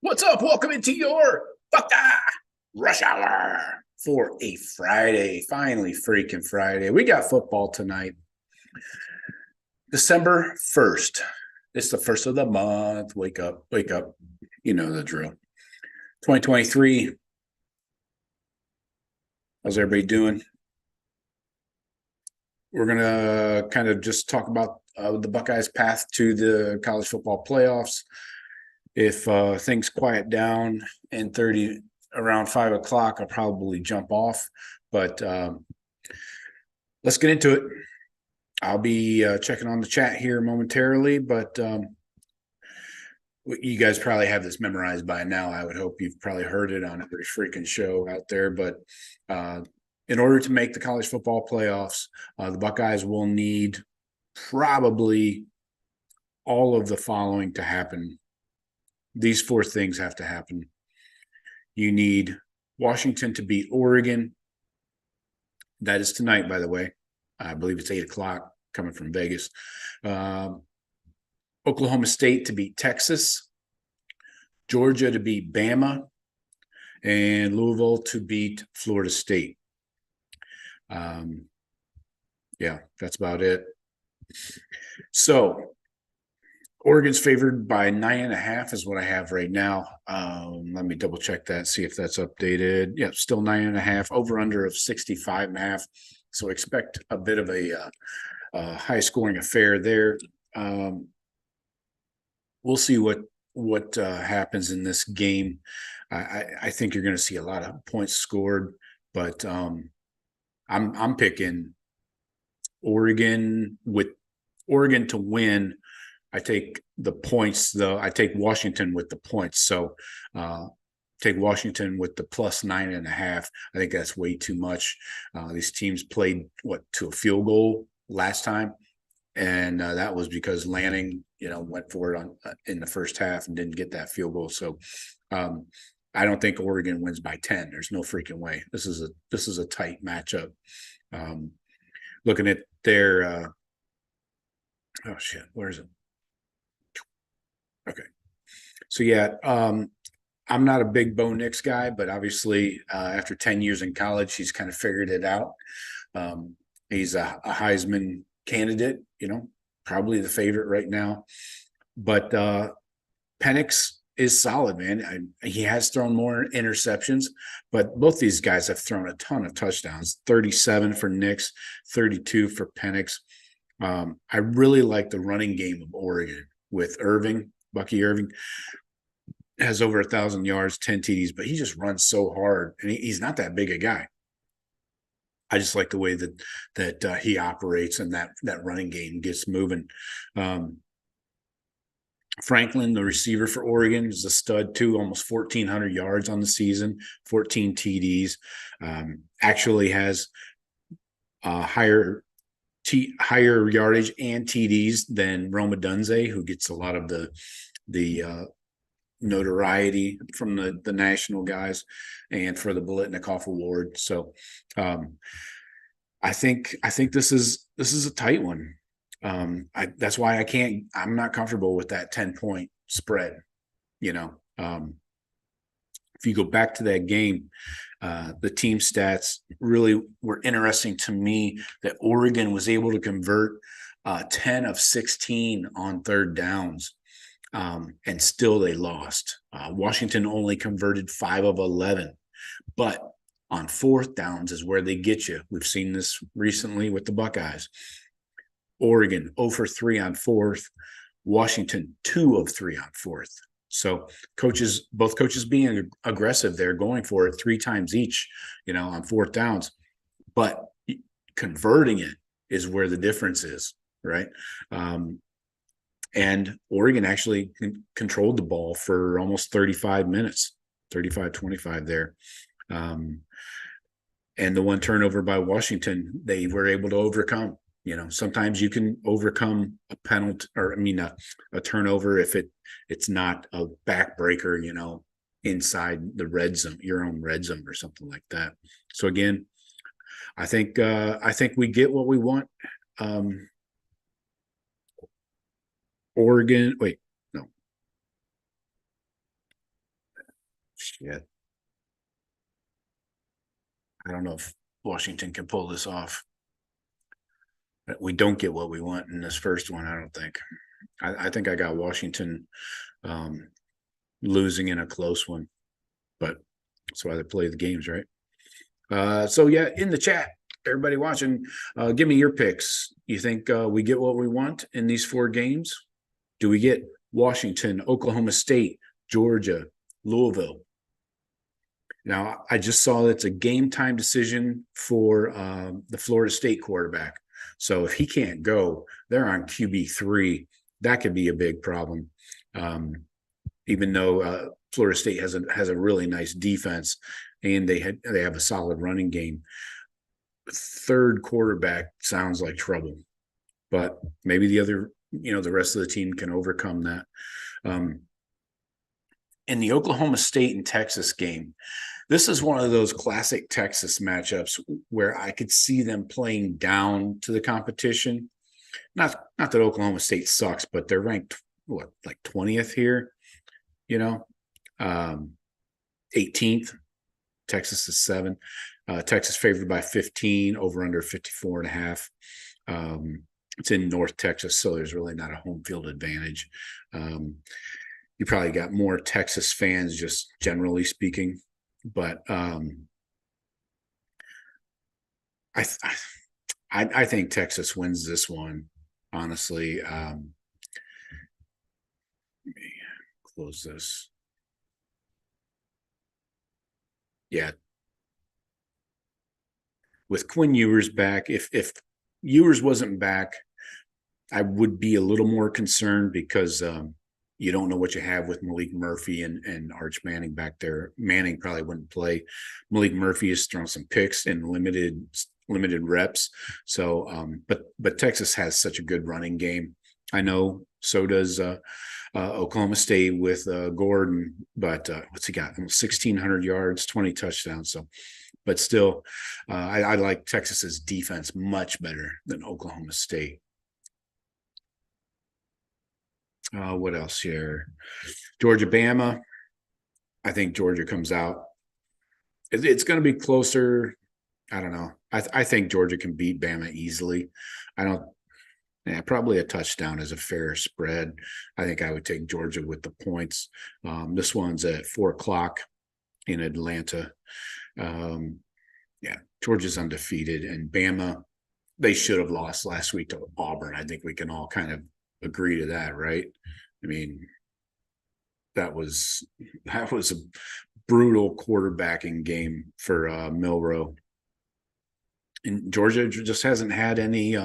What's up? Welcome into your Buckeye Rush Hour for a Friday. Finally, freaking Friday. We got football tonight. December 1st. It's the first of the month. Wake up, wake up. You know the drill. 2023. How's everybody doing? We're going to kind of just talk about the Buckeyes' path to the college football playoffs. If things quiet down in around 5 o'clock, I'll probably jump off. But let's get into it. I'll be checking on the chat here momentarily, but you guys probably have this memorized by now. I would hope you've probably heard it on every freaking show out there. But in order to make the college football playoffs, the Buckeyes will need probably all of the following to happen. These four things have to happen. You need Washington to beat Oregon. That is tonight, by the way. I believe it's 8 o'clock coming from Vegas. Oklahoma State to beat Texas. Georgia to beat Bama. And Louisville to beat Florida State. Yeah, that's about it. So Oregon's favored by 9.5 is what I have right now. Let me double check that, see if that's updated. Yeah, still 9.5, over under of 65.5. So expect a bit of a high scoring affair there. We'll see what happens in this game. I think you're going to see a lot of points scored, but I'm picking Oregon to win. I take the points, though. I take Washington with the points. So take Washington with the plus 9.5. I think that's way too much. These teams played, to a field goal last time. And that was because Lanning, went for it in the first half and didn't get that field goal. So I don't think Oregon wins by 10. There's no freaking way. This is a tight matchup. Looking at their oh shit, where is it? Okay. So yeah, I'm not a big Bo Nix guy, but obviously after 10 years in college, he's kind of figured it out. He's a Heisman candidate, probably the favorite right now. But Penix is solid, man. He has thrown more interceptions, but both these guys have thrown a ton of touchdowns. 37 for Nix, 32 for Penix. I really like the running game of Oregon with Irving. Bucky Irving has over 1,000 yards, 10 TDs, but he just runs so hard, and he's not that big a guy. I just like the way that he operates and that running game gets moving. Franklin, the receiver for Oregon, is a stud too, almost 1,400 yards on the season, 14 TDs. Actually has higher yardage and TDs than Roma Dunze, who gets a lot of the notoriety from the national guys and for the Biletnikoff Award. So I think this is a tight one. That's why I'm not comfortable with that 10-point spread. If you go back to that game, the team stats really were interesting to me. That Oregon was able to convert 10 of 16 on third downs, and still they lost. Washington only converted 5 of 11, but on fourth downs is where they get you. We've seen this recently with the Buckeyes. Oregon 0 for 3 on fourth, Washington 2 of 3 on fourth. So both coaches being aggressive there, going for it 3 times each, on fourth downs, but converting it is where the difference is, right? And Oregon actually controlled the ball for almost 35 minutes, 35-25 there. And the one turnover by Washington, they were able to overcome. Sometimes you can overcome a penalty, or a turnover if it's not a backbreaker, inside the red zone, your own red zone or something like that. So again, I think we get what we want. Oregon, wait, no. Yeah, I don't know if Washington can pull this off. We don't get what we want in this first one. I don't think. I think I got Washington um, losing in a close one, but that's why they play the games, right? So yeah, in the chat, everybody watching, give me your picks. You think we get what we want in these 4 games? Do we get Washington, Oklahoma State, Georgia, Louisville? Now, I just saw it's a game time decision for the Florida State quarterback. So if he can't go, they're on QB3. That could be a big problem. Even though Florida State has a really nice defense and they have a solid running game. Third quarterback sounds like trouble, but maybe the rest of the team can overcome that. In the Oklahoma State and Texas game, this is one of those classic Texas matchups where I could see them playing down to the competition. Not that Oklahoma State sucks, but they're ranked like 20th here, 18th. Texas is 7. Texas favored by 15, over under 54.5. It's in North Texas, so there's really not a home field advantage. You probably got more Texas fans, just generally speaking, but I think Texas wins this one. Honestly, let me close this. Yeah, with Quinn Ewers back, if Ewers wasn't back, I would be a little more concerned because you don't know what you have with Malik Murphy and Arch Manning back there. Manning probably wouldn't play. Malik Murphy has thrown some picks in limited reps. So, but Texas has such a good running game. I know so does Oklahoma State with Gordon, but what's he got? 1,600 yards, 20 touchdowns. So, but still, I like Texas's defense much better than Oklahoma State. What else here? Georgia, Bama. I think Georgia comes out. It's going to be closer. I don't know. I think Georgia can beat Bama easily. I don't. Yeah, probably a touchdown is a fair spread. I think I would take Georgia with the points. This one's at 4:00 in Atlanta. Yeah, Georgia's undefeated, and Bama, they should have lost last week to Auburn. I think we can all kind of agree to that, right? I mean, that was a brutal quarterbacking game for Milroe. And Georgia just hasn't had any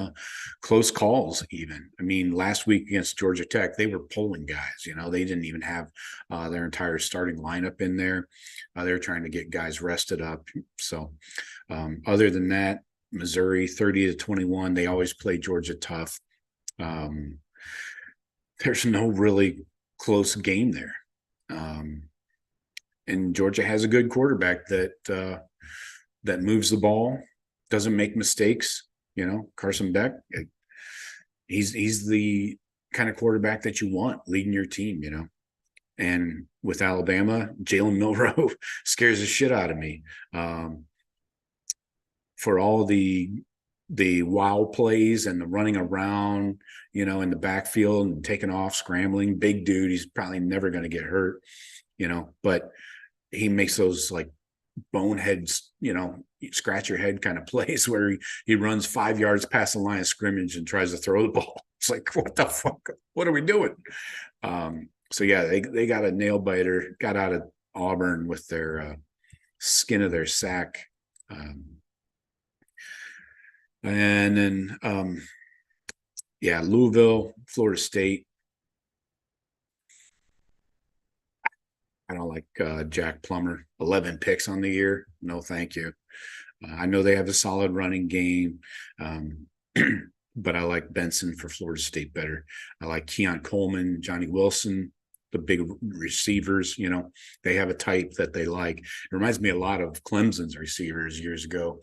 close calls even. I mean, last week against Georgia Tech, they were pulling guys. They didn't even have their entire starting lineup in there. They were trying to get guys rested up. So other than that, Missouri 30-21, they always play Georgia tough. There's no really close game there. And Georgia has a good quarterback that moves the ball, doesn't make mistakes. Carson Beck, he's the kind of quarterback that you want leading your team, And with Alabama, Jalen Milroe scares the shit out of me. For all the wow plays and the running around, in the backfield and taking off, scrambling, big dude, he's probably never going to get hurt, but he makes those like boneheads, scratch your head kind of plays where he runs 5 yards past the line of scrimmage and tries to throw the ball. It's like, what the fuck? What are we doing? So yeah, they got a nail biter, got out of Auburn with their skin of their sack. And then, Louisville, Florida State. I don't like Jack Plummer. 11 picks on the year. No, thank you. I know they have a solid running game, but I like Benson for Florida State better. I like Keon Coleman, Johnny Wilson, the big receivers. They have a type that they like. It reminds me a lot of Clemson's receivers years ago,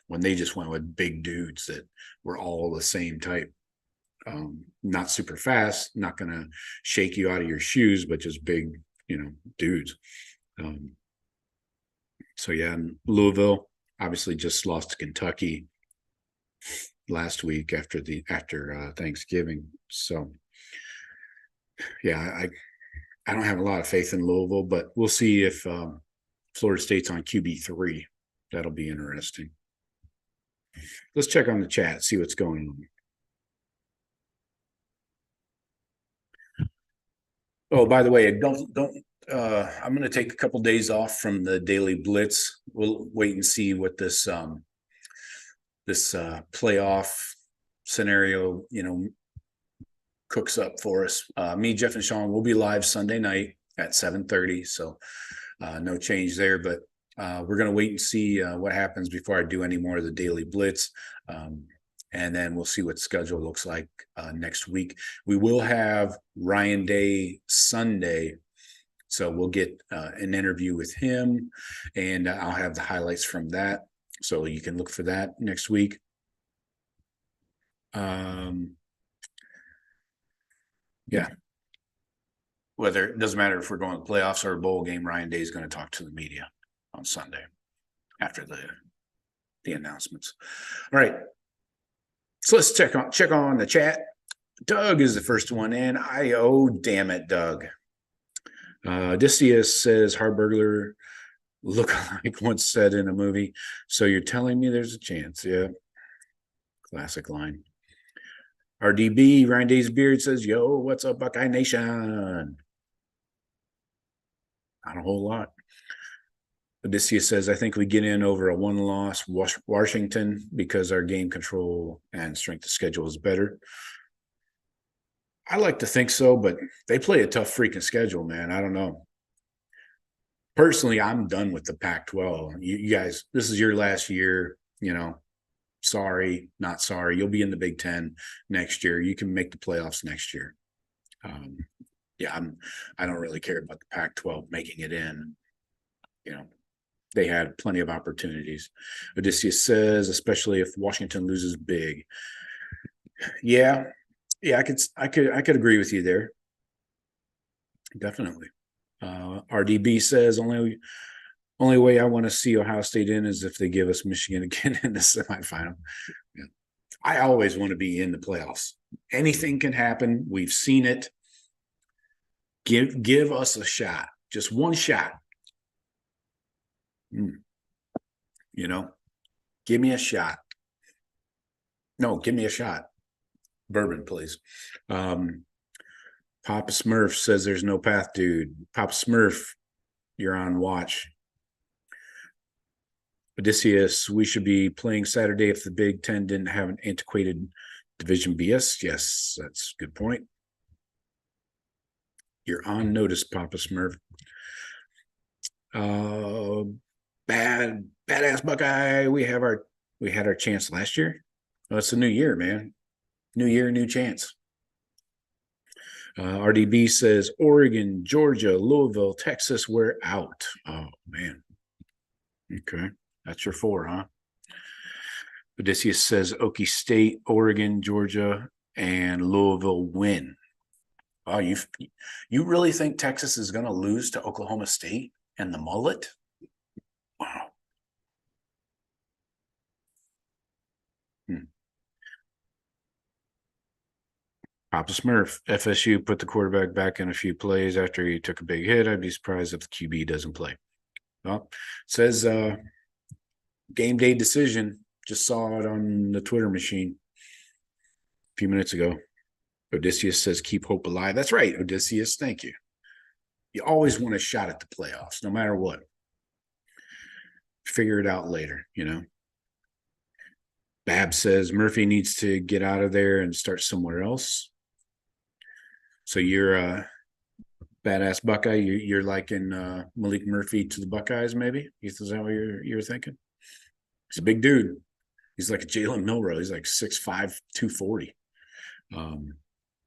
when they just went with big dudes that were all the same type. Not super fast, not going to shake you out of your shoes, but just big dudes. So yeah, and Louisville obviously just lost to Kentucky last week after Thanksgiving. So yeah, I don't have a lot of faith in Louisville, but we'll see if Florida State's on QB3. That'll be interesting. Let's check on the chat, see what's going on. Oh, by the way, don't I'm going to take a couple days off from the Daily Blitz. We'll wait and see what this playoff scenario, cooks up for us. Me, Jeff, and Sean will be live Sunday night at 7:30. So no change there, but we're going to wait and see what happens before I do any more of the Daily Blitz. And then we'll see what schedule looks like next week. We will have Ryan Day Sunday. So we'll get an interview with him, and I'll have the highlights from that. So you can look for that next week. Yeah. Whether it doesn't matter if we're going to playoffs or a bowl game, Ryan Day is going to talk to the media on Sunday after the announcements. All right. So let's check on the chat. Doug is the first one in. Damn it, Doug. Odysseus says Harburglar look like once said in a movie. So you're telling me there's a chance? Yeah. Classic line. RDB, Ryan Day's Beard says, yo, what's up, Buckeye Nation? Not a whole lot. Odysseus says, I think we get in over a one-loss Washington because our game control and strength of schedule is better. I like to think so, but they play a tough freaking schedule, man. I don't know. Personally, I'm done with the Pac-12. You guys, this is your last year, sorry, not sorry. You'll be in the Big Ten next year. You can make the playoffs next year. I don't really care about the Pac-12 making it in. They had plenty of opportunities. Odysseus says, especially if Washington loses big. Yeah, I could agree with you there. Definitely. RDB says only way I want to see Ohio State in is if they give us Michigan again in the semifinal. Yeah. I always want to be in the playoffs. Anything can happen. We've seen it. Give us a shot. Just one shot. Give me a shot. No, give me a shot. Bourbon, please. Papa Smurf says there's no path, dude. Papa Smurf, you're on watch. Odysseus, we should be playing Saturday if the Big Ten didn't have an antiquated Division BS. Yes, that's a good point. You're on notice, Papa Smurf. Badass Buckeye. We had our chance last year. Well, it's a new year, man. New year, new chance. RDB says Oregon, Georgia, Louisville, Texas, we're out. Oh, man. Okay. That's your 4, huh? Odysseus says Okie State, Oregon, Georgia, and Louisville win. Oh, you really think Texas is going to lose to Oklahoma State and the mullet? Wow. Papa Smurf, FSU put the quarterback back in a few plays after he took a big hit. I'd be surprised if the QB doesn't play. Well, it says game day decision. Just saw it on the Twitter machine a few minutes ago. Odysseus says keep hope alive. That's right, Odysseus. Thank you. You always want a shot at the playoffs, no matter what. Figure it out later, Bab says Murphy needs to get out of there and start somewhere else. So you're a badass Buckeye. You're liking Malik Murphy to the Buckeyes, maybe? Is that what you're thinking? He's a big dude. He's like a Jalen Milrow. He's like 6'5", 240.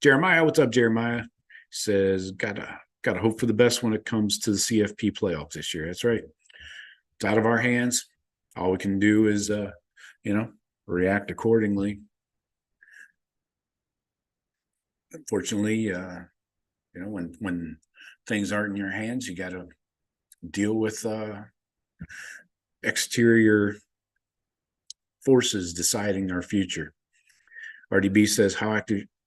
Jeremiah, what's up, Jeremiah? Says gotta hope for the best when it comes to the CFP playoffs this year. That's right. It's out of our hands. All we can do is react accordingly. Unfortunately, You know, when things aren't in your hands, you got to deal with exterior forces deciding our future. RDB says, how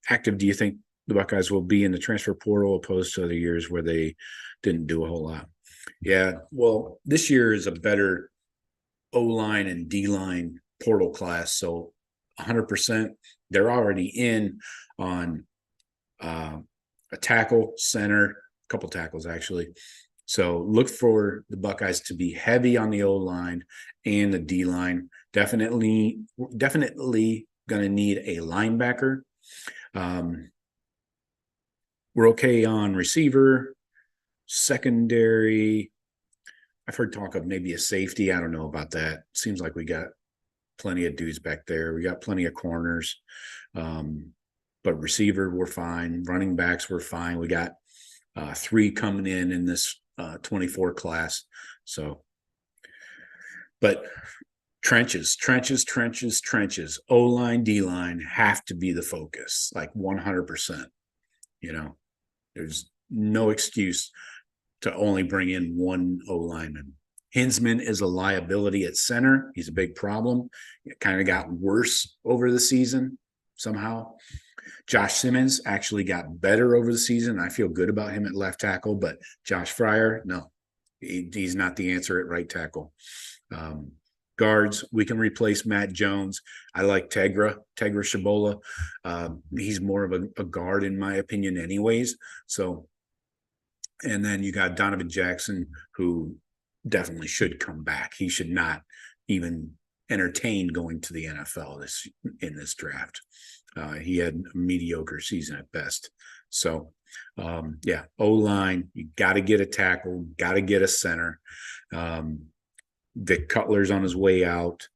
active do you think the Buckeyes will be in the transfer portal opposed to other years where they didn't do a whole lot? Yeah, well, this year is a better O-line and D-line portal class. So 100%, they're already in on a tackle, center, a couple tackles actually. So look for the Buckeyes to be heavy on the O-line and the D-line. Definitely going to need a linebacker. We're okay on receiver, secondary. I've heard talk of maybe a safety. I don't know about that. Seems like we got plenty of dudes back there. We got plenty of corners. But receiver, we're fine. Running backs, we're fine. We got 3 coming in this 24 class. So, but trenches. O-line, D-line have to be the focus, like 100%. You know, there's no excuse to only bring in one O-lineman. Hinsman is a liability at center. He's a big problem. It kind of got worse over the season somehow. Josh Simmons actually got better over the season. I feel good about him at left tackle, but Josh Fryer, no, he's not the answer at right tackle. Guards, we can replace Matt Jones. I like Tegra Shabola. He's more of a guard in my opinion anyways. So, and then you got Donovan Jackson, who definitely should come back. He should not even entertain going to the NFL in this draft. He had a mediocre season at best. So, yeah, O-line, you got to get a tackle, got to get a center. Vic Cutler's on his way out.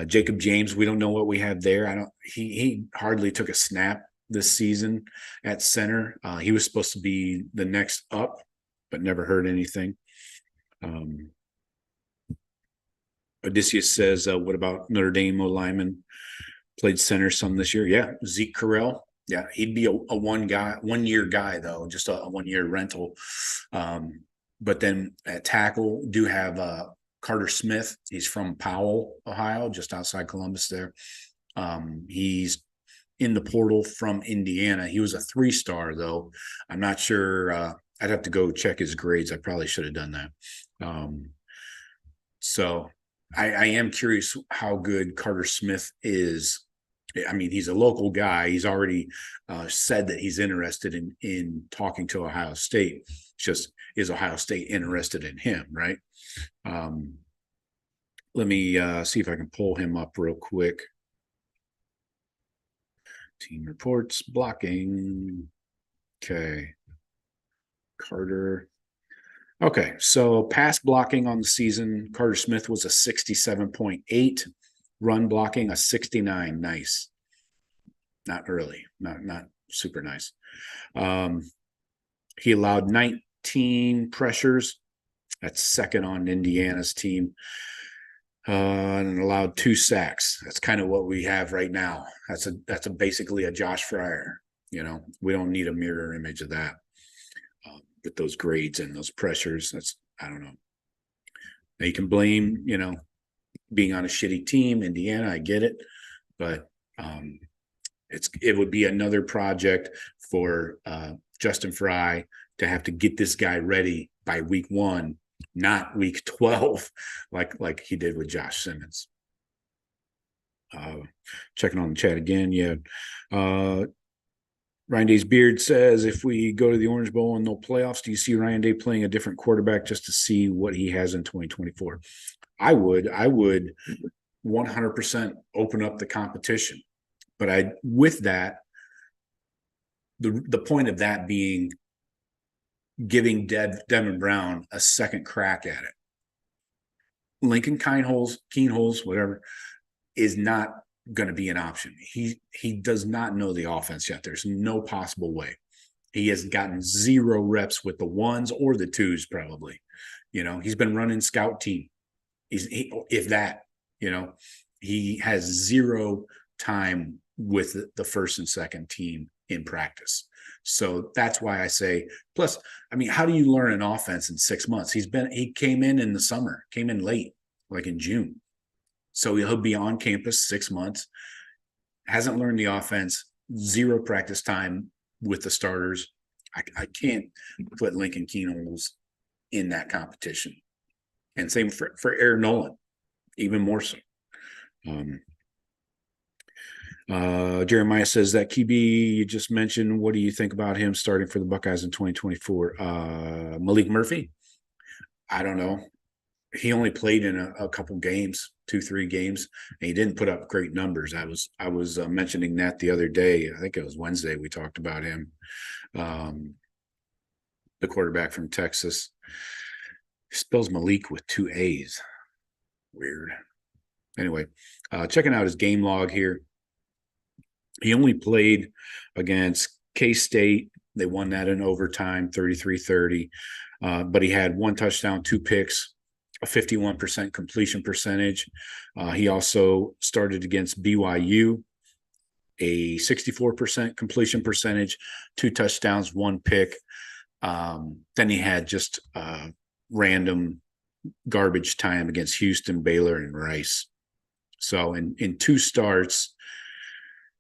Jacob James, we don't know what we have there. He hardly took a snap this season at center. He was supposed to be the next up, but never heard anything. Odysseus says, what about Notre Dame O-lineman? Played center some this year. Yeah, Zeke Correll. Yeah, he'd be a 1 year guy though, just a 1 year rental. But then at tackle, do have Carter Smith. He's from Powell, Ohio, just outside Columbus there. He's in the portal from Indiana. He was a 3-star though. I'm not sure. I'd have to go check his grades. I probably should have done that. So I am curious how good Carter Smith is. I mean, he's a local guy. He's already said that he's interested in talking to Ohio State. It's just, is Ohio State interested in him, right? Let me see if I can pull him up real quick. Team reports, blocking. Okay. Carter. Okay, so pass blocking on the season, Carter Smith was a 67.8. Run blocking, a 69. Nice. Not early, not super nice. He allowed 19 pressures. That's second on Indiana's team. And allowed 2 sacks. That's kind of what we have right now. That's basically a Josh Fryer. You know, we don't need a mirror image of that. With those grades and those pressures, I don't know. Now you can blame, being on a shitty team, Indiana, I get it, but it would be another project for Justin Fry to have to get this guy ready by week 1, not week 12, like he did with Josh Simmons. Checking on the chat again, yeah. Ryan Day's beard says, if we go to the Orange Bowl and no playoffs, do you see Ryan Day playing a different quarterback just to see what he has in 2024? I would 100% open up the competition. But with that, the point of that being giving Devin Brown a second crack at it. Lincoln Keenholz, whatever, is not going to be an option. He does not know the offense yet. There's no possible way. He has gotten 0 reps with the 1s or the 2s probably. He's been running scout team. If that, he has 0 time with the first and second team in practice. So that's why I say, plus, I mean, how do you learn an offense in 6 months? He came in the summer, came in late, like in June. So he'll be on campus 6 months, hasn't learned the offense, zero practice time with the starters. I can't put Lincoln Keenholz in that competition. And same for Aaron Nolan, even more so. Jeremiah says that QB you just mentioned, what do you think about him starting for the Buckeyes in 2024? Malik Murphy? I don't know. He only played in a couple games, 2-3 games, and he didn't put up great numbers. I was mentioning that the other day. I think it was Wednesday we talked about him, the quarterback from Texas. He spells Malik with 2 A's. Weird. Anyway, checking out his game log here. He only played against K-State. They won that in overtime, 33-30. But he had 1 touchdown, 2 picks, a 51% completion percentage. He also started against BYU, a 64% completion percentage, 2 touchdowns, 1 pick. Then he had just random garbage time against Houston, Baylor, and Rice. So in 2 starts,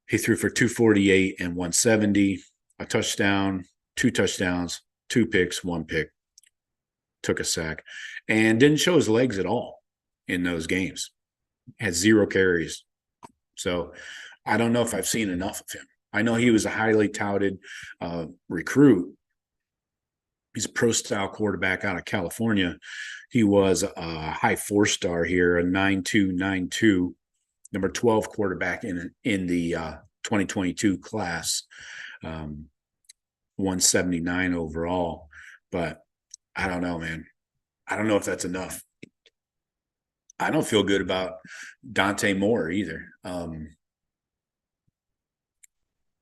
he threw for 248 and 170, a touchdown, 2 touchdowns, 2 picks, 1 pick, took a sack, and didn't show his legs at all in those games. Had 0 carries. So I don't know if I've seen enough of him. I know he was a highly touted recruit. He's a pro-style quarterback out of California. He was a high 4-star here, a 9.2, 9.2, number 12 quarterback in the 2022 class, 179 overall. But I don't know, man. I don't know if that's enough. I don't feel good about Dante Moore either.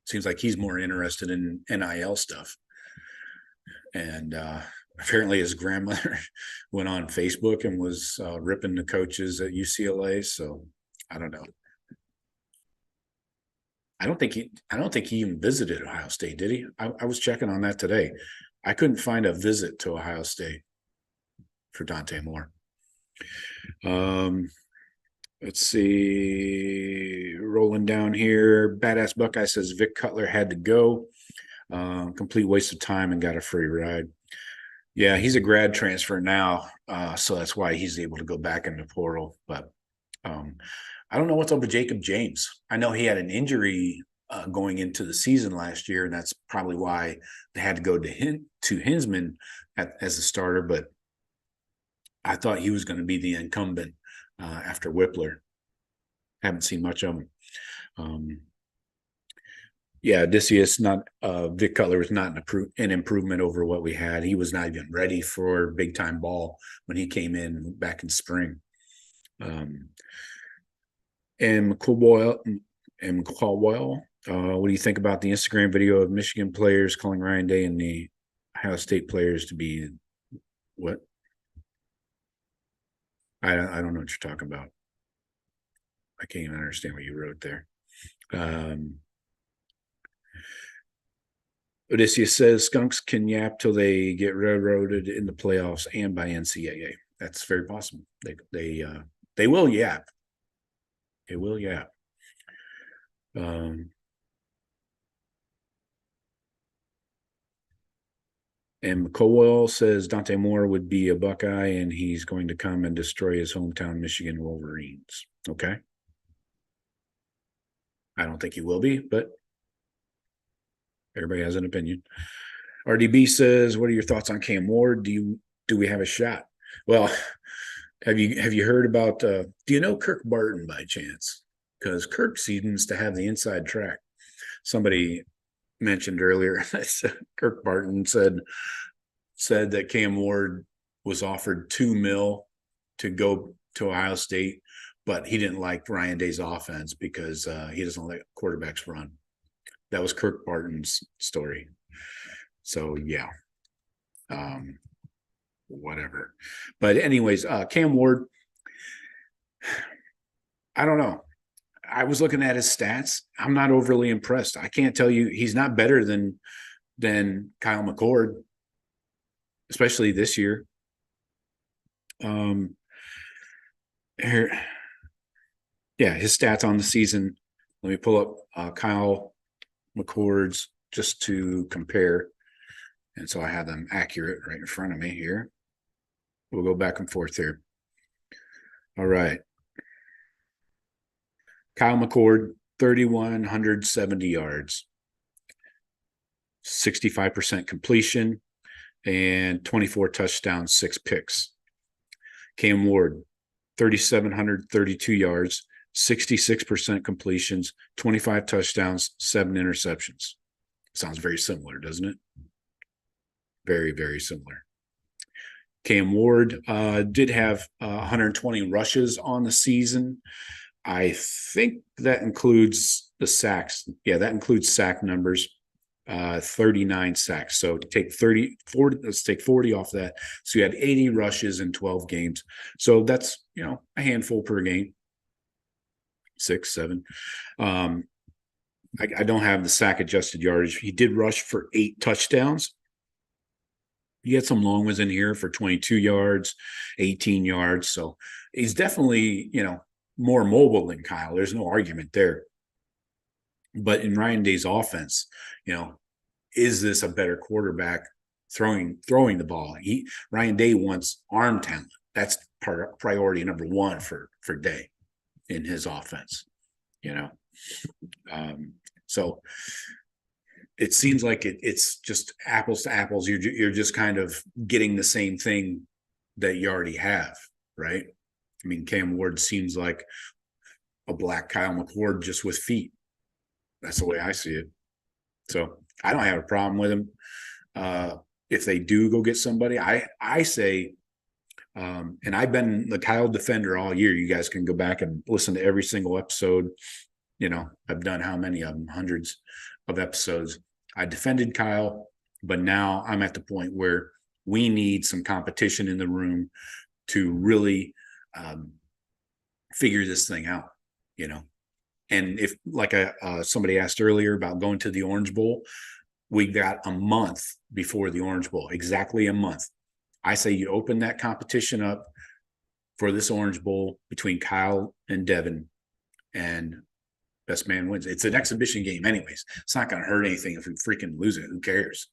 Seems like he's more interested in NIL stuff. And apparently his grandmother went on Facebook and was ripping the coaches at UCLA. So I don't know. I don't think he even visited Ohio State, did he? I was checking on that today. I couldn't find a visit to Ohio State for Dante Moore. Let's see. Rolling down here. Badass Buckeye says Vic Cutler had to go. Complete waste of time and got a free ride. Yeah, he's a grad transfer now, so that's why he's able to go back in the portal. But I don't know what's up with Jacob James. I know he had an injury going into the season last year, and that's probably why they had to go to Hinsman as a starter. But I thought he was going to be the incumbent after Whippler. Haven't seen much of him. Yeah, Odysseus, Vic Cutler was not an improvement over what we had. He was not even ready for big-time ball when he came in back in spring. And McCallwell, what do you think about the Instagram video of Michigan players calling Ryan Day and the Ohio State players to be what? I don't know what you're talking about. I can't even understand what you wrote there. Odysseus says Skunks can yap till they get railroaded in the playoffs and by NCAA. That's very possible. They will yap. It will yap. And McCowell says Dante Moore would be a Buckeye and he's going to come and destroy his hometown Michigan Wolverines. Okay. I don't think he will be, but everybody has an opinion. RDB says, what are your thoughts on Cam Ward? Do we have a shot? Well, have you heard about do you know Kirk Barton by chance? Because Kirk seems to have the inside track. Somebody mentioned earlier, Kirk Barton said that Cam Ward was offered $2 million to go to Ohio State, but he didn't like Ryan Day's offense because he doesn't let quarterbacks run. That was Kirk Barton's story. So yeah, whatever. But anyways, Cam Ward, I don't know. I was looking at his stats. I'm not overly impressed. I can't tell you he's not better than Kyle McCord, especially this year. Here, yeah, his stats on the season. Let me pull up Kyle McCord's just to compare. And so I have them accurate right in front of me here. We'll go back and forth here. All right. Kyle McCord, 3,170 yards, 65% completion, and 24 touchdowns, 6 picks. Cam Ward, 3,732 yards, 66% completions, 25 touchdowns, 7 interceptions. Sounds very similar, doesn't it? Very, very similar. Cam Ward did have 120 rushes on the season. I think that includes the sacks. Yeah, that includes sack numbers. 39 sacks. So take 40, let's take 40 off that. So you had 80 rushes in 12 games. So that's, a handful per game. 6, 7. I don't have the sack adjusted yardage. He did rush for 8 touchdowns. He had some long ones in here for 22 yards, 18 yards. So he's definitely, more mobile than Kyle. There's no argument there. But in Ryan Day's offense, is this a better quarterback throwing the ball? Ryan Day wants arm talent. That's priority number 1 for Day in his offense. So it seems like it's just apples to apples. You're just kind of getting the same thing that you already have, right? I mean, Cam Ward seems like a black Kyle McCord just with feet. That's the way I see it. So I don't have a problem with him. If they do go get somebody, I say, and I've been the Kyle defender all year. You guys can go back and listen to every single episode. I've done how many of them? Hundreds of episodes. I defended Kyle, but now I'm at the point where we need some competition in the room to really figure this thing out, And if, like somebody asked earlier about going to the Orange Bowl, we got a month before the Orange Bowl, exactly a month. I say you open that competition up for this Orange Bowl between Kyle and Devin, and best man wins. It's an exhibition game anyways. It's not going to hurt anything if we freaking lose it. Who cares?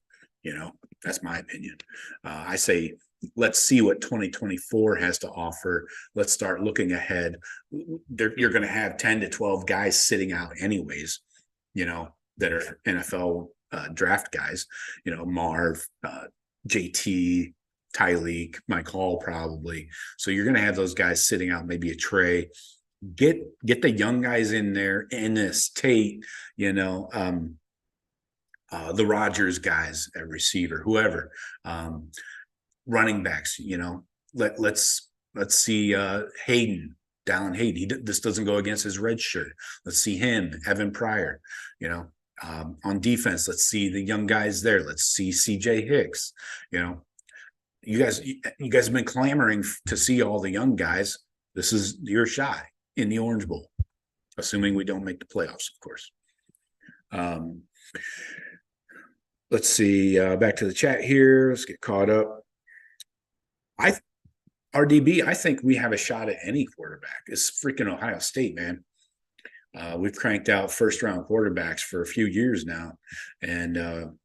That's my opinion. I say, let's see what 2024 has to offer. Let's start looking ahead. You're going to have 10 to 12 guys sitting out anyways, that are NFL draft guys, Marv, JT, Tyleek, Mike Hall probably. So you're going to have those guys sitting out, maybe a Trey. Get the young guys in there, Ennis, Tate, the Rodgers guys at receiver, whoever, running backs, let's see Hayden, Dallin Hayden. This doesn't go against his red shirt. Let's see him, Evan Pryor, on defense. Let's see the young guys there. Let's see CJ Hicks. You guys have been clamoring to see all the young guys. This is your shot in the Orange Bowl, assuming we don't make the playoffs, of course. Let's see, back to the chat here. Let's get caught up. RDB, I think we have a shot at any quarterback. It's freaking Ohio State, man. We've cranked out first-round quarterbacks for a few years now, and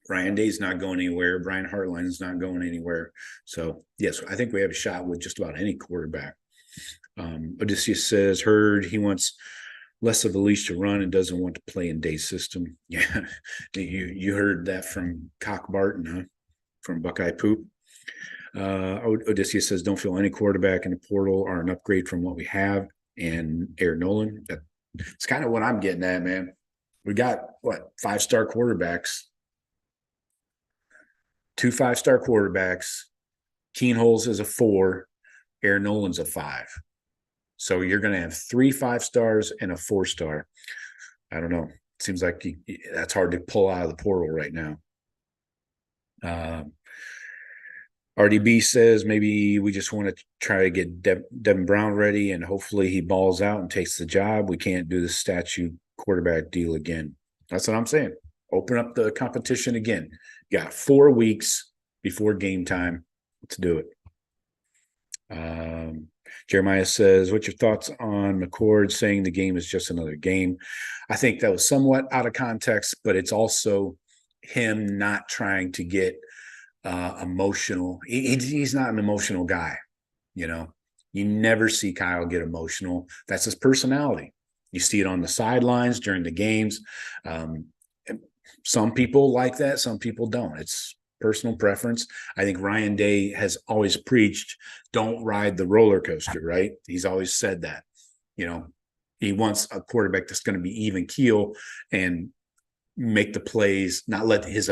Ryan Day's not going anywhere. Brian Hartline's not going anywhere. So, yes, I think we have a shot with just about any quarterback. Odysseus says, heard he wants less of a leash to run and doesn't want to play in Day's system. Yeah, you heard that from Cock Barton, huh? From Buckeye Poop. Odysseus says, don't feel any quarterback in the portal are an upgrade from what we have. And Aaron Nolan, it's kind of what I'm getting at, man. We got, 5-star quarterbacks, 2 5-star quarterbacks. Keenholz is a 4. Aaron Nolan's a 5. So you're going to have 3 5-stars and a 4-star. I don't know. It seems like that's hard to pull out of the portal right now. RDB says maybe we just want to try to get Devin Brown ready and hopefully he balls out and takes the job. We can't do the statue quarterback deal again. That's what I'm saying. Open up the competition again. You got 4 weeks before game time. Let's do it. Jeremiah says, what's your thoughts on McCord saying the game is just another game? I think that was somewhat out of context, but it's also him not trying to get emotional. He's not an emotional guy. You know, you never see Kyle get emotional. That's his personality. You see it on the sidelines during the games. Some people like that. Some people don't. It's personal preference. I think Ryan Day has always preached, don't ride the roller coaster, right? He's always said that. You know, he wants a quarterback that's going to be even keel and make the plays, not let your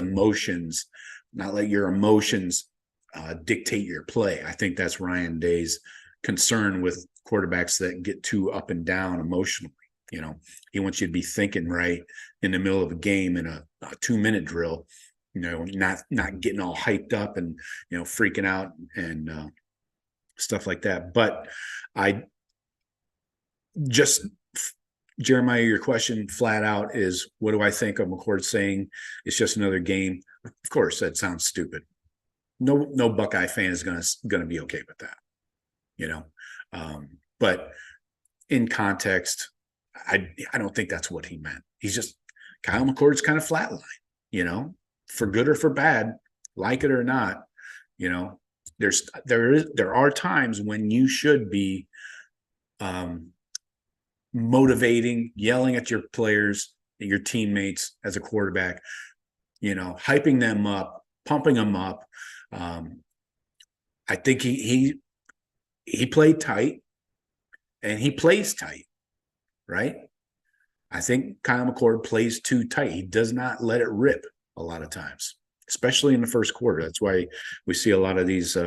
emotions dictate your play. I think that's Ryan Day's concern with quarterbacks that get too up and down emotionally. You know, he wants you to be thinking right in the middle of a game in a 2-minute drill, you know, not getting all hyped up and, you know, freaking out and stuff like that. But Jeremiah, your question flat out is, what do I think of McCord saying it's just another game? Of course, that sounds stupid. No Buckeye fan is gonna be okay with that, you know. But in context, I don't think that's what he meant. He's just, Kyle McCord's kind of flatline, you know, for good or for bad, like it or not, you know. There are times when you should be motivating, yelling at your players, your teammates as a quarterback, you know, hyping them up, pumping them up. I think he played tight and he plays tight, right? I think Kyle McCord plays too tight. He does not let it rip a lot of times, especially in the first quarter. That's why we see a lot of these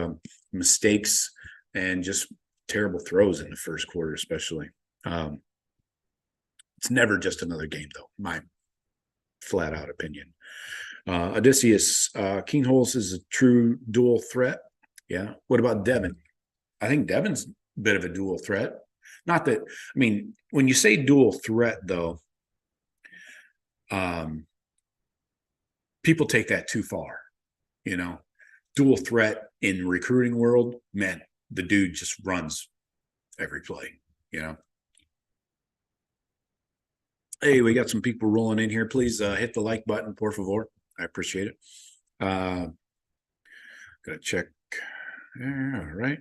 mistakes and just terrible throws in the first quarter, especially. It's never just another game, though, my flat out opinion. Odysseus, Kingholz is a true dual threat. Yeah. What about Devin? I think Devin's a bit of a dual threat. Not that, I mean, when you say dual threat, though, people take that too far. You know, dual threat in recruiting world meant the dude just runs every play, you know. Hey, we got some people rolling in here. Please hit the like button, por favor. I appreciate it. Gotta check. All right.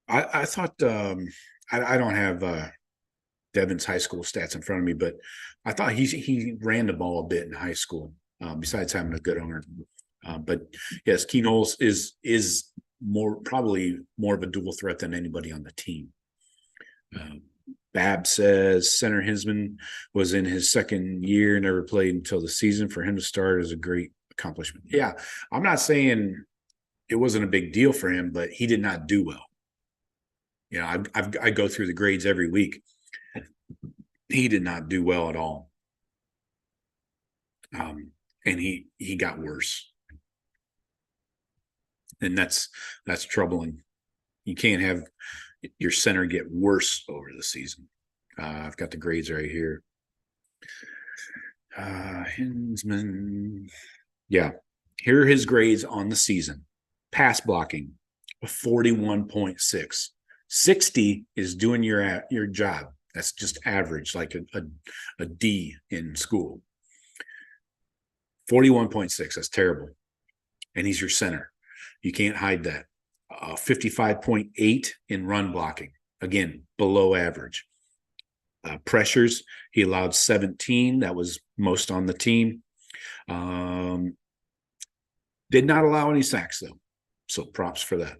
I thought I don't have Devin's high school stats in front of me, but I thought he ran the ball a bit in high school, besides having a good arm. But yes, Kingholz is probably more of a dual threat than anybody on the team. Bab says Center Hinsman was in his second year, never played until the season. For him to start is a great accomplishment. Yeah, I'm not saying it wasn't a big deal for him, but he did not do well. You know, I go through the grades every week. He did not do well at all, and he got worse, and that's troubling. You can't have your center get worse over the season. I've got the grades right here. Hinsman. Yeah. Here are his grades on the season. Pass blocking, a 41.6. 60 is doing your job. That's just average, like a D in school. 41.6, that's terrible. And he's your center. You can't hide that. 55.8 in run blocking. Again, below average. Pressures, he allowed 17. That was most on the team. Did not allow any sacks, though. So props for that.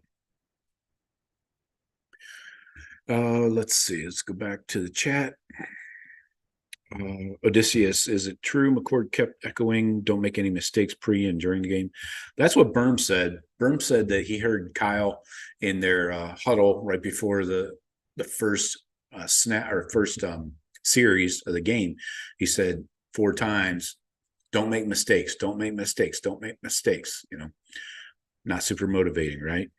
Let's see. Let's go back to the chat. Odysseus, is it true McCord kept echoing, don't make any mistakes pre and during the game? That's what Berm said. Berm said that he heard Kyle in their huddle right before the first snap or first series of the game. He said 4 times, Don't make mistakes. Don't make mistakes. Don't make mistakes. You know, not super motivating, right?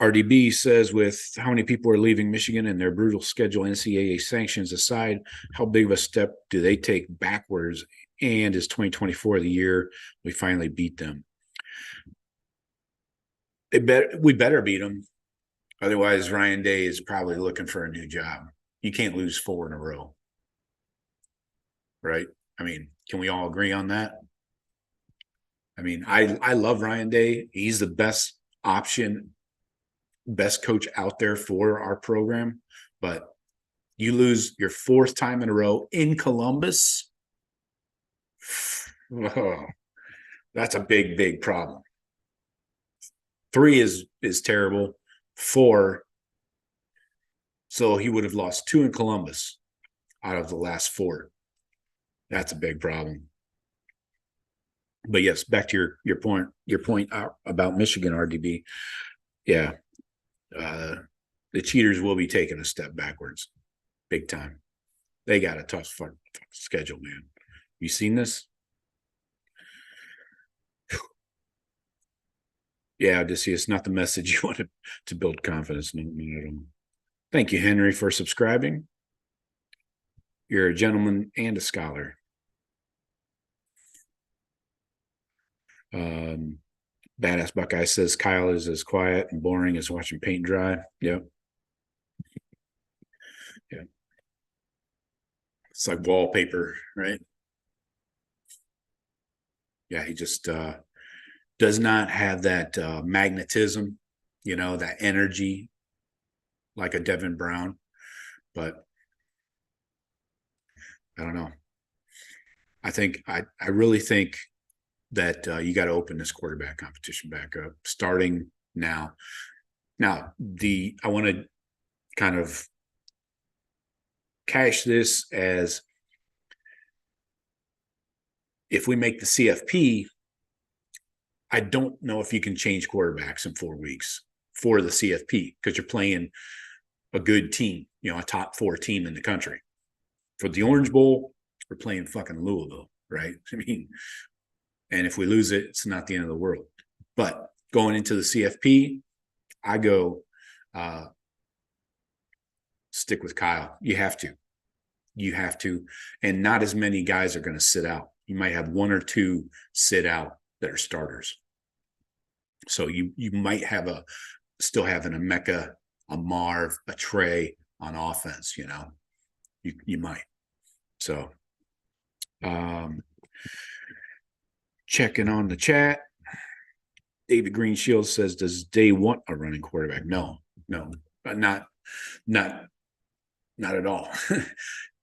RDB says, with how many people are leaving Michigan and their brutal schedule, NCAA sanctions aside, how big of a step do they take backwards? And is 2024 the year we finally beat them? We better beat them. Otherwise, Ryan Day is probably looking for a new job. You can't lose 4 in a row. Right? I mean, can we all agree on that? I mean, I love Ryan Day. He's the best option, best coach out there for our program. But you lose your 4th time in a row in Columbus. Oh, that's a big, big problem. 3 is terrible. 4, so he would have lost 2 in Columbus out of the last 4. That's a big problem. But yes, back to your point about Michigan, RDB. Yeah, the cheaters will be taking a step backwards, big time. They got a tough schedule, man. You seen this? Yeah, Odysseus, not the message you wanted to build confidence. No. Thank you, Henry, for subscribing. You're a gentleman and a scholar. Badass Buckeye says Kyle is as quiet and boring as watching paint dry. Yep. Yeah. It's like wallpaper, right? Yeah, he just does not have that magnetism, you know, that energy like a Devin Brown. But I don't know. I really think that you got to open this quarterback competition back up starting now. Now, I want to kind of cash this as, if we make the CFP, I don't know if you can change quarterbacks in 4 weeks for the CFP, because you're playing a good team, you know, a top 4 team in the country. For the Orange Bowl, we're playing fucking Louisville, right? I mean, and if we lose it, it's not the end of the world. But going into the CFP, I go stick with Kyle. You have to. And not as many guys are going to sit out. You might have 1 or 2 sit out that are starters. So you might have still having a Mecca, a Marv, a Trey on offense, you know. You might. So checking on the chat. David Green Shields says, does Day want a running quarterback? No, but not at all.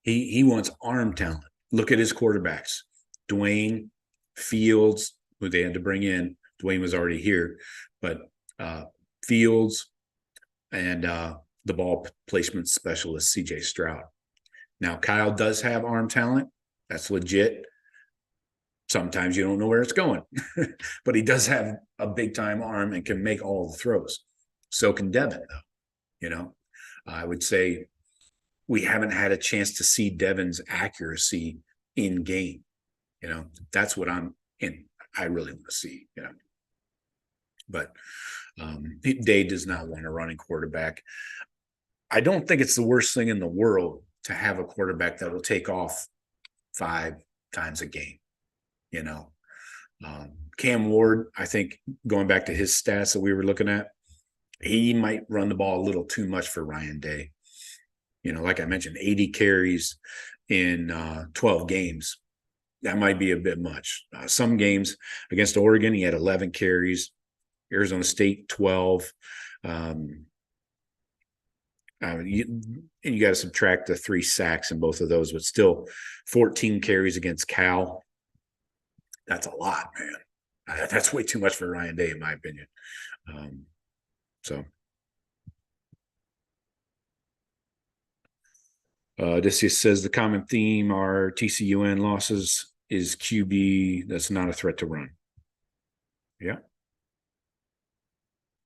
He wants arm talent. Look at his quarterbacks. Dwayne, Fields, who they had to bring in. Dwayne was already here, but Fields and the ball placement specialist, CJ Stroud. Now, Kyle does have arm talent. That's legit. Sometimes you don't know where it's going, but he does have a big time arm and can make all the throws. So can Devin, though. You know, I would say we haven't had a chance to see Devin's accuracy in game. You know, that's what I really want to see, you know. But Day does not want a running quarterback. I don't think it's the worst thing in the world to have a quarterback that will take off 5 times a game. You know, Cam Ward, I think, going back to his stats that we were looking at, he might run the ball a little too much for Ryan Day. You know, like I mentioned, 80 carries in 12 games. That might be a bit much. Some games against Oregon, he had 11 carries. Arizona State, 12. You got to subtract the 3 sacks in both of those, but still 14 carries against Cal. That's a lot, man. That's way too much for Ryan Day, in my opinion. This just says the common theme are TCUN losses is QB that's not a threat to run. Yeah.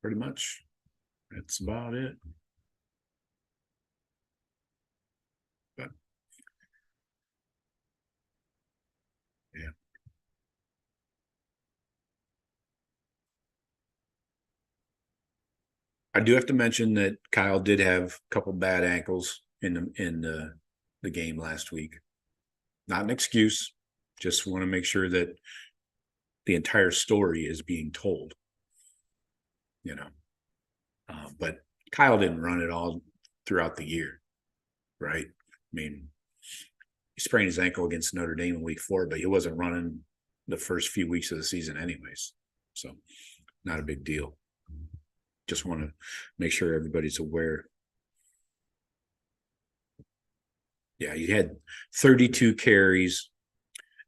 Pretty much. That's about it. I do have to mention that Kyle did have a couple bad ankles in the game last week. Not an excuse. Just want to make sure that the entire story is being told. You know, but Kyle didn't run it all throughout the year, right? I mean, he sprained his ankle against Notre Dame in week 4, but he wasn't running the first few weeks of the season anyways. So not a big deal. Just want to make sure everybody's aware. Yeah, he had 32 carries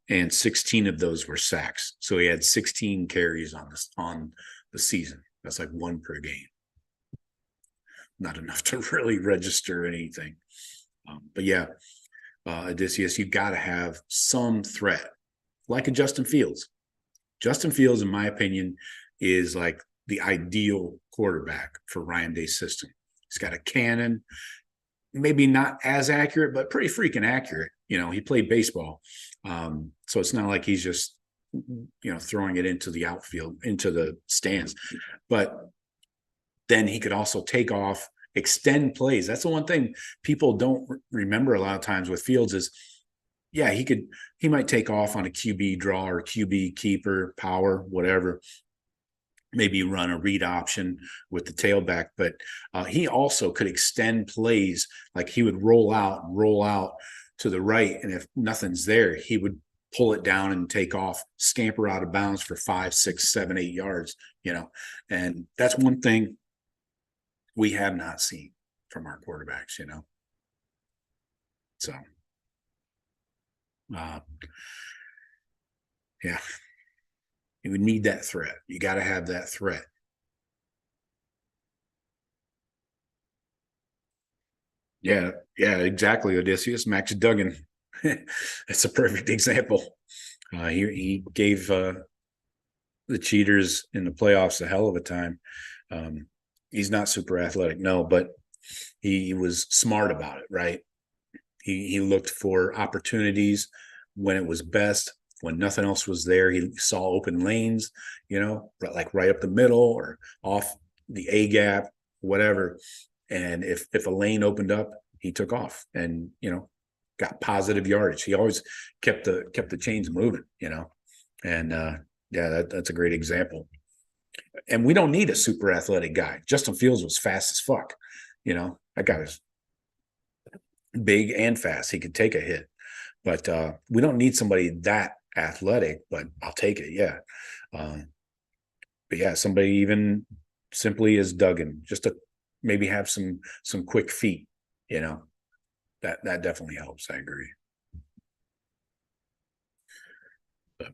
and 16 of those were sacks. So he had 16 carries on the season. That's like 1 per game. Not enough to really register anything. But yeah, Odysseus, you got to have some threat, like a Justin Fields. Justin Fields, in my opinion, is like the ideal quarterback for Ryan Day's system. He's got a cannon, maybe not as accurate, but pretty freaking accurate. You know, he played baseball. So it's not like he's just, throwing it into the outfield, into the stands. But then he could also take off, extend plays. That's the one thing people don't remember a lot of times with Fields is, yeah, he might take off on a QB draw or QB keeper, power, whatever. Maybe run a read option with the tailback, but he also could extend plays. Like he would roll out to the right, and if nothing's there, he would pull it down and take off, scamper out of bounds for 5, 6, 7, 8 yards. And that's one thing we have not seen from our quarterbacks. So, yeah. You would need that threat. You got to have that threat. Yeah, exactly. Odysseus, Max Duggan. That's a perfect example. He gave the cheaters in the playoffs a hell of a time. He's not super athletic, no, but he was smart about it, right? He looked for opportunities when it was best. When nothing else was there, he saw open lanes, like right up the middle or off the A gap, whatever. And if a lane opened up, he took off and, got positive yardage. He always kept the chains moving, and that's a great example. And we don't need a super athletic guy. Justin Fields was fast as fuck. That guy was big and fast. He could take a hit, but we don't need somebody that athletic, but I'll take it. Yeah. But yeah, somebody even simply as Duggan, just to maybe have some quick feet, that definitely helps. I agree. But,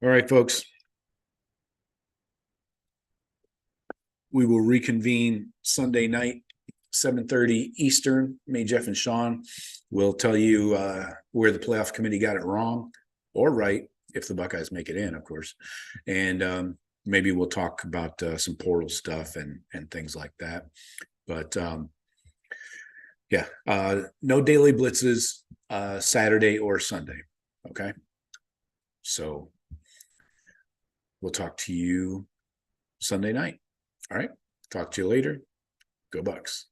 all right, folks. We will reconvene Sunday night, 7:30 Eastern. Me, Jeff, and Sean will tell you where the playoff committee got it wrong or right, if the Buckeyes make it in, of course. And maybe we'll talk about some portal stuff and things like that. But no daily blitzes Saturday or Sunday. Okay. So we'll talk to you Sunday night. All right. Talk to you later. Go Bucks.